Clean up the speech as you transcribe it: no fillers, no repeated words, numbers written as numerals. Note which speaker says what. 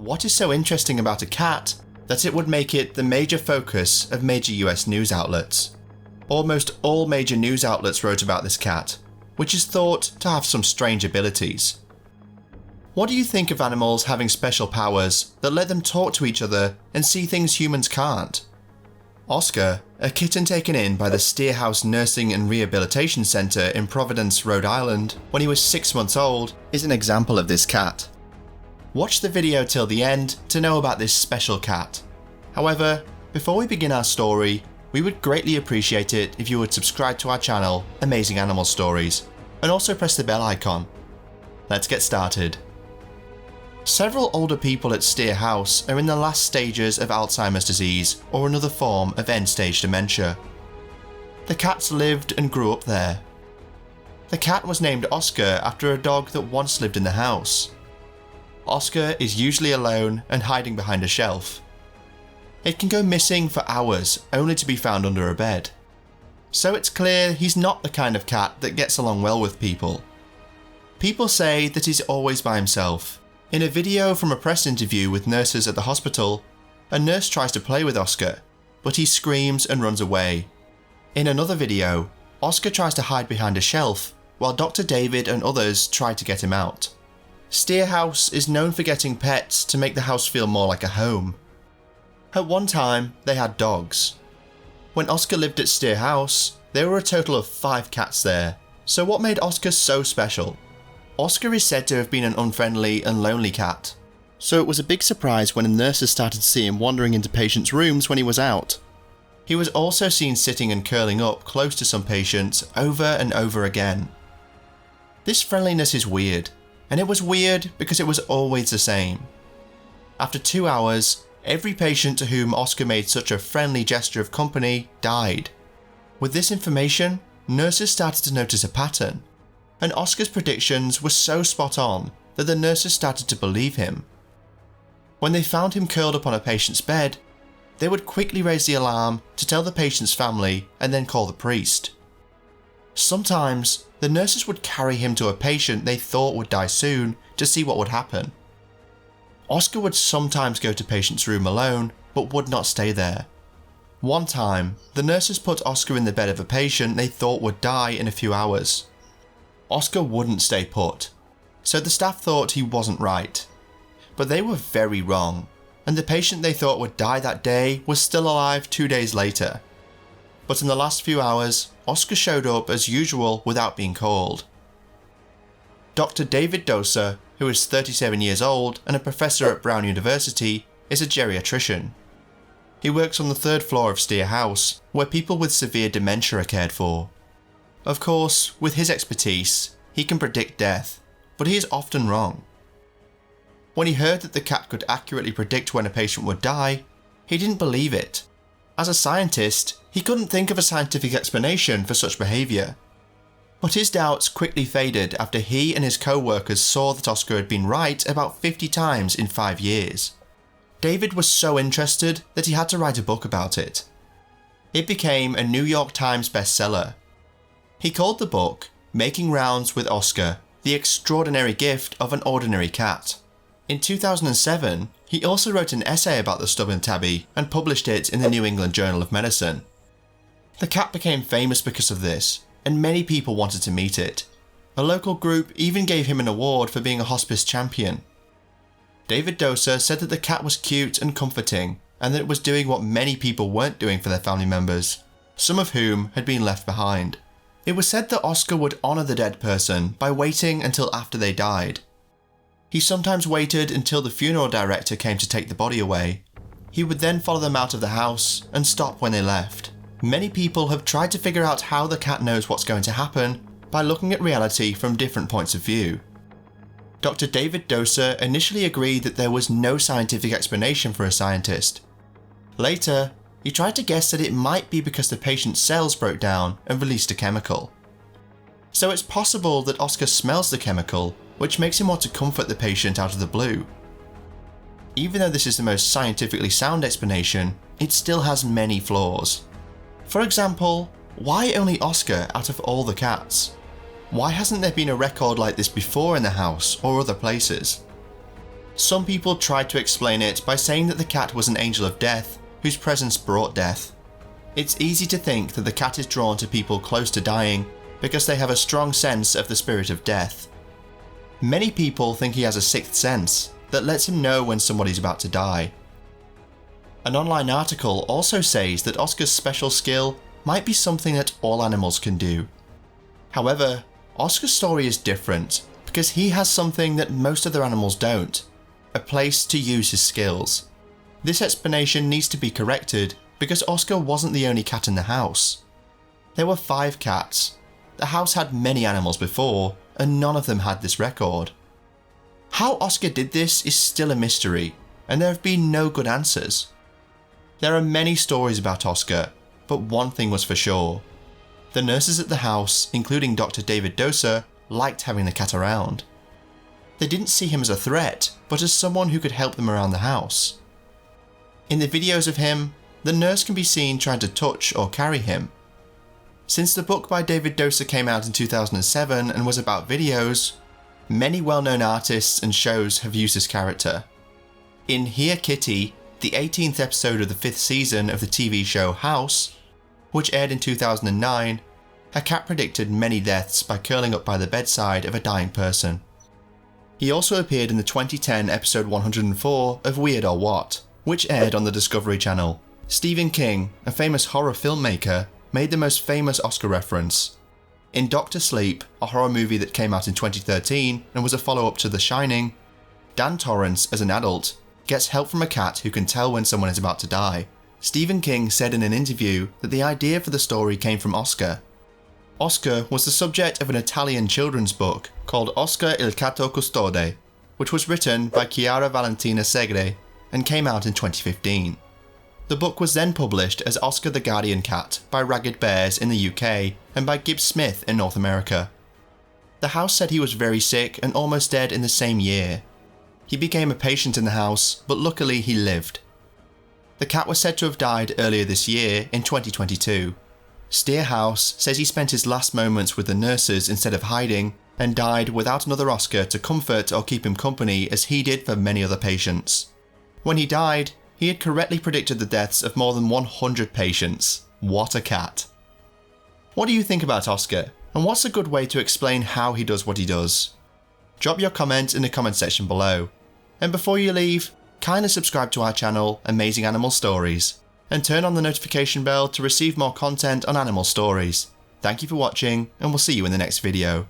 Speaker 1: What is so interesting about a cat that it would make it the major focus of major US news outlets? Almost all major news outlets wrote about this cat, which is thought to have some strange abilities. What do you think of animals having special powers that let them talk to each other and see things humans can't? Oscar, a kitten taken in by the Steere House Nursing and Rehabilitation Center in Providence, Rhode Island, when he was 6 months old, is an example of this cat. Watch the video till the end to know about this special cat. However, before we begin our story, we would greatly appreciate it if you would subscribe to our channel, Amazing Animal Stories, and also press the bell icon. Let's get started. Several older people at Steere House are in the last stages of Alzheimer's disease or another form of end-stage dementia. The cats lived and grew up there. The cat was named Oscar after a dog that once lived in the house. Oscar is usually alone and hiding behind a shelf. It can go missing for hours only to be found under a bed. So it's clear he's not the kind of cat that gets along well with people. People say that he's always by himself. In a video from a press interview with nurses at the hospital, a nurse tries to play with Oscar, but he screams and runs away. In another video, Oscar tries to hide behind a shelf, while Dr. David and others try to get him out. Steere House is known for getting pets to make the house feel more like a home. At one time, they had dogs. When Oscar lived at Steere House, there were a total of 5 cats there. So what made Oscar so special? Oscar is said to have been an unfriendly and lonely cat, so it was a big surprise when nurses started to see him wandering into patients' rooms when he was out. He was also seen sitting and curling up close to some patients over and over again. This friendliness is weird, and it was weird because it was always the same. After 2 hours, every patient to whom Oscar made such a friendly gesture of company died. With this information, nurses started to notice a pattern, and Oscar's predictions were so spot on that the nurses started to believe him. When they found him curled up on a patient's bed, they would quickly raise the alarm to tell the patient's family and then call the priest. Sometimes, the nurses would carry him to a patient they thought would die soon to see what would happen. Oscar would sometimes go to patient's room alone, but would not stay there. One time, the nurses put Oscar in the bed of a patient they thought would die in a few hours. Oscar wouldn't stay put, so the staff thought he wasn't right. But they were very wrong, and the patient they thought would die that day was still alive 2 days later. But in the last few hours, Oscar showed up as usual without being called. Dr. David Dosa, who is 37 years old and a professor at Brown University, is a geriatrician. He works on the 3rd floor of Steere House, where people with severe dementia are cared for. Of course, with his expertise, he can predict death, but he is often wrong. When he heard that the cat could accurately predict when a patient would die, he didn't believe it. As a scientist, he couldn't think of a scientific explanation for such behaviour. But his doubts quickly faded after he and his co-workers saw that Oscar had been right about 50 times in 5 years. David was so interested that he had to write a book about it. It became a New York Times bestseller. He called the book Making Rounds with Oscar, The Extraordinary Gift of an Ordinary Cat. In 2007, he also wrote an essay about the stubborn tabby and published it in the New England Journal of Medicine. The cat became famous because of this, and many people wanted to meet it. A local group even gave him an award for being a hospice champion. David Dosa said that the cat was cute and comforting, and that it was doing what many people weren't doing for their family members, some of whom had been left behind. It was said that Oscar would honour the dead person by waiting until after they died. He sometimes waited until the funeral director came to take the body away. He would then follow them out of the house and stop when they left. Many people have tried to figure out how the cat knows what's going to happen by looking at reality from different points of view. Dr. David Dosa initially agreed that there was no scientific explanation for a scientist. Later, he tried to guess that it might be because the patient's cells broke down and released a chemical. So it's possible that Oscar smells the chemical, which makes him want to comfort the patient out of the blue. Even though this is the most scientifically sound explanation, it still has many flaws. For example, why only Oscar out of all the cats? Why hasn't there been a record like this before in the house or other places? Some people tried to explain it by saying that the cat was an angel of death whose presence brought death. It's easy to think that the cat is drawn to people close to dying because they have a strong sense of the spirit of death. Many people think he has a sixth sense that lets him know when somebody's about to die. An online article also says that Oscar's special skill might be something that all animals can do. However, Oscar's story is different because he has something that most other animals don't: a place to use his skills. This explanation needs to be corrected because Oscar wasn't the only cat in the house. There were 5 cats. The house had many animals before, and none of them had this record. How Oscar did this is still a mystery, and there have been no good answers. There are many stories about Oscar, but one thing was for sure. The nurses at the house, including Dr. David Dosa, liked having the cat around. They didn't see him as a threat, but as someone who could help them around the house. In the videos of him, the nurse can be seen trying to touch or carry him. Since the book by David Dosa came out in 2007 and was about videos, many well-known artists and shows have used this character. In Here Kitty, the 18th episode of the 5th season of the TV show House, which aired in 2009, a cat predicted many deaths by curling up by the bedside of a dying person. He also appeared in the 2010 episode 104 of Weird or What, which aired on the Discovery Channel. Stephen King, a famous horror filmmaker, made the most famous Oscar reference. In Doctor Sleep, a horror movie that came out in 2013 and was a follow-up to The Shining, Dan Torrance, as an adult, gets help from a cat who can tell when someone is about to die. Stephen King said in an interview that the idea for the story came from Oscar. Oscar was the subject of an Italian children's book called Oscar il Gatto Custode, which was written by Chiara Valentina Segre and came out in 2015. The book was then published as Oscar the Guardian Cat by Ragged Bears in the UK and by Gibbs Smith in North America. The house said he was very sick and almost dead in the same year. He became a patient in the house, but luckily he lived. The cat was said to have died earlier this year in 2022. Steere House says he spent his last moments with the nurses instead of hiding and died without another Oscar to comfort or keep him company as he did for many other patients. When he died, he had correctly predicted the deaths of more than 100 patients. What a cat. What do you think about Oscar, and what's a good way to explain how he does what he does? Drop your comment in the comment section below. And before you leave, kindly subscribe to our channel, Amazing Animal Stories, and turn on the notification bell to receive more content on animal stories. Thank you for watching, and we'll see you in the next video.